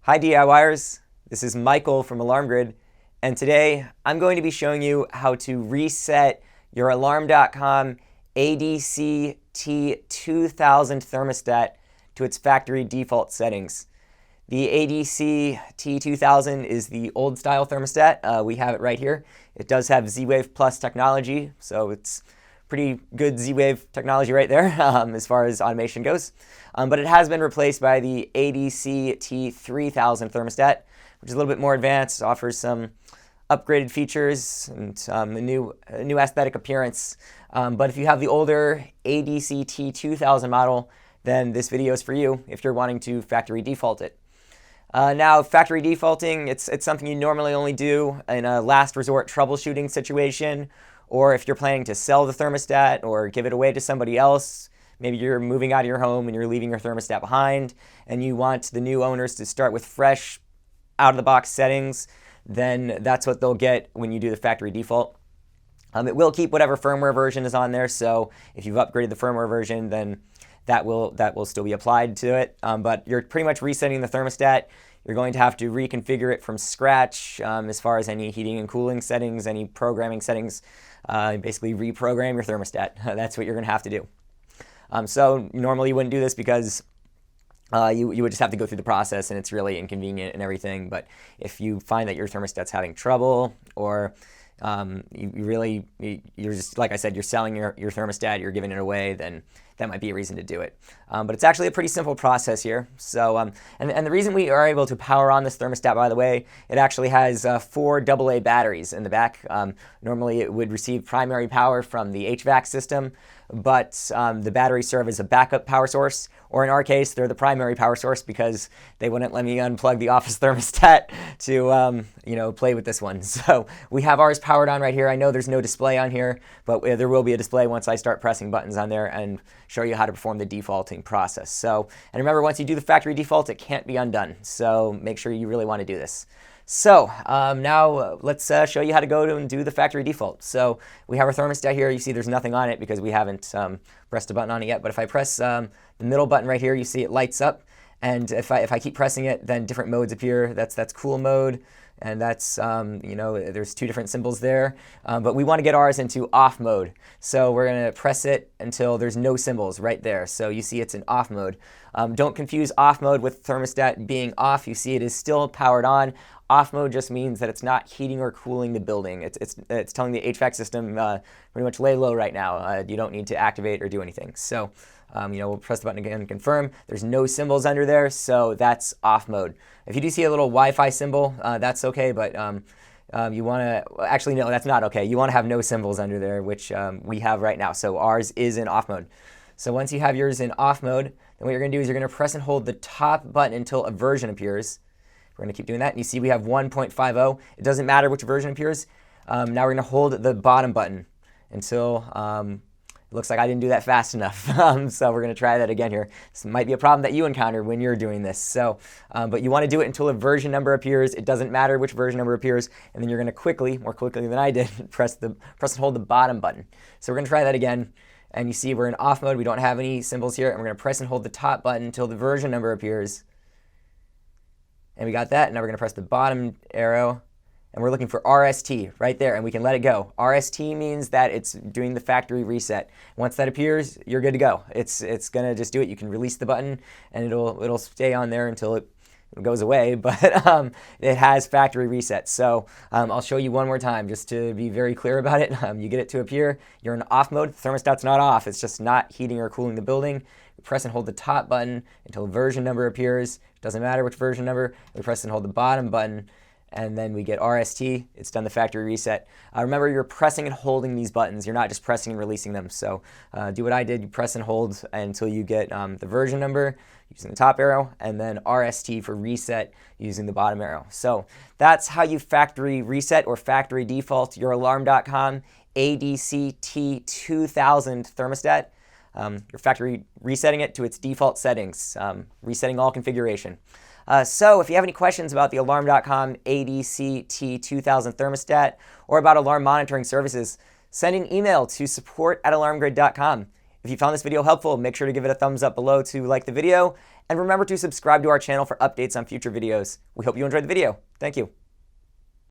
Hi DIYers, this is Michael from Alarm Grid, and today I'm going to be showing you how to reset your Alarm.com ADC-T2000 thermostat to its factory default settings. The ADC-T2000 is the old style thermostat. We have it right here. It does have Z-Wave Plus technology, so it's pretty good Z-Wave technology right there as far as automation goes. But it has been replaced by the ADC-T3000 thermostat, which is a little bit more advanced, offers some upgraded features and a new aesthetic appearance. But if you have the older ADC-T2000 model, then this video is for you if you're wanting to factory default it. Now, factory defaulting, it's something you normally only do in a last resort troubleshooting situation, or if you're planning to sell the thermostat or give it away to somebody else. Maybe you're moving out of your home and you're leaving your thermostat behind and you want the new owners to start with fresh, out-of-the-box settings, then that's what they'll get when you do the factory default. It will keep whatever firmware version is on there, so if you've upgraded the firmware version, then that will still be applied to it. But you're pretty much resetting the thermostat. You're going to have to reconfigure it from scratch as far as any heating and cooling settings, any programming settings. Basically reprogram your thermostat. That's what you're going to have to do. So normally you wouldn't do this because you would just have to go through the process and it's really inconvenient and everything. But if you find that your thermostat's having trouble, or you're just, like I said, you're selling your thermostat, you're giving it away, then that might be a reason to do it. But it's actually a pretty simple process here. So, and the reason we are able to power on this thermostat, by the way, it actually has 4 AA batteries in the back. Normally it would receive primary power from the HVAC system, but the batteries serve as a backup power source, or in our case, they're the primary power source because they wouldn't let me unplug the office thermostat to play with this one. So we have ours powered on right here. I know there's no display on here, but there will be a display once I start pressing buttons on there and show you how to perform the defaulting process. So, and remember, once you do the factory default, it can't be undone. So make sure you really want to do this. So now let's show you how to go and do the factory default. So we have our thermostat here. You see there's nothing on it because we haven't pressed a button on it yet. But if I press the middle button right here, you see it lights up. And if I keep pressing it, then different modes appear. That's cool mode. And that's, there's 2 different symbols there. But we want to get ours into off mode. So we're going to press it until there's no symbols right there. So you see it's in off mode. Don't confuse off mode with thermostat being off. You see it is still powered on. Off mode just means that it's not heating or cooling the building. It's telling the HVAC system pretty much lay low right now. You don't need to activate or do anything. So we'll press the button again and confirm. There's no symbols under there, so that's off mode. If you do see a little Wi-Fi symbol, that's okay, but you want to, actually no, that's not okay. You want to have no symbols under there, which we have right now. So ours is in off mode. So once you have yours in off mode, then what you're going to do is you're going to press and hold the top button until a version appears. We're going to keep doing that. And you see we have 1.50. It doesn't matter which version appears. Now we're going to hold the bottom button until it looks like I didn't do that fast enough. So we're going to try that again here. This might be a problem that you encounter when you're doing this. So, but you want to do it until a version number appears. It doesn't matter which version number appears. And then you're going to quickly, more quickly than I did, press and hold the bottom button. So we're going to try that again. And you see we're in off mode. We don't have any symbols here. And we're going to press and hold the top button until the version number appears. And we got that. Now we're going to press the bottom arrow, and we're looking for RST right there, and we can let it go. RST means that it's doing the factory reset. Once that appears, you're good to go. It's going to just do it. You can release the button, and it'll stay on there until it goes away, but it has factory reset. So I'll show you one more time just to be very clear about it. You get it to appear. You're in off mode. The thermostat's not off. It's just not heating or cooling the building. We press and hold the top button until version number appears. It doesn't matter which version number. We press and hold the bottom button, and then we get RST. It's done the factory reset. Remember, you're pressing and holding these buttons. You're not just pressing and releasing them. So do what I did. You press and hold until you get the version number using the top arrow, and then RST for reset using the bottom arrow. So that's how you factory reset or factory default your Alarm.com ADC-T2000 thermostat. You're factory resetting it to its default settings, resetting all configuration. So if you have any questions about the Alarm.com ADC-T2000 thermostat or about alarm monitoring services, send an email to support@alarmgrid.com. If you found this video helpful, make sure to give it a thumbs up below to like the video, and remember to subscribe to our channel for updates on future videos. We hope you enjoyed the video. Thank you.